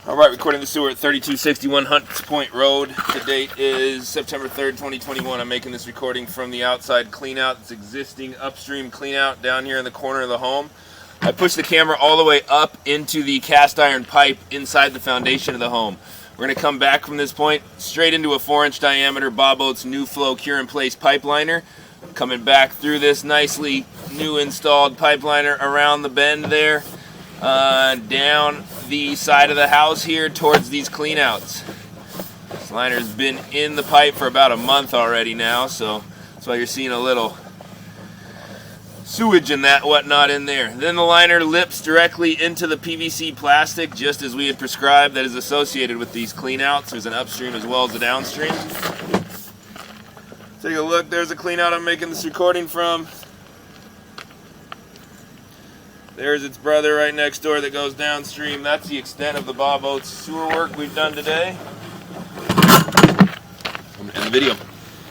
Alright, recording the sewer at 3261 Hunts Point Road. The date is September 3rd, 2021. I'm making this recording from the outside cleanout. It's existing upstream cleanout down here in the corner of the home. I pushed the camera all the way up into the cast iron pipe inside the foundation of the home. We're going to come back from this point straight into a 4-inch diameter Bob Oates New Flow Cure-in-Place pipe liner. Coming back through this nicely new installed pipe liner around the bend there, down the side of the house here towards these cleanouts. This liner's been in the pipe for about a month already now, so that's why you're seeing a little sewage and that whatnot in there. Then the liner lips directly into the PVC plastic, just as we had prescribed, that is associated with these cleanouts. There's an upstream as well as a downstream. Take a look, there's a cleanout I'm making this recording from. There's its brother right next door that goes downstream. That's the extent of the Bob Oates sewer work we've done today. End the video.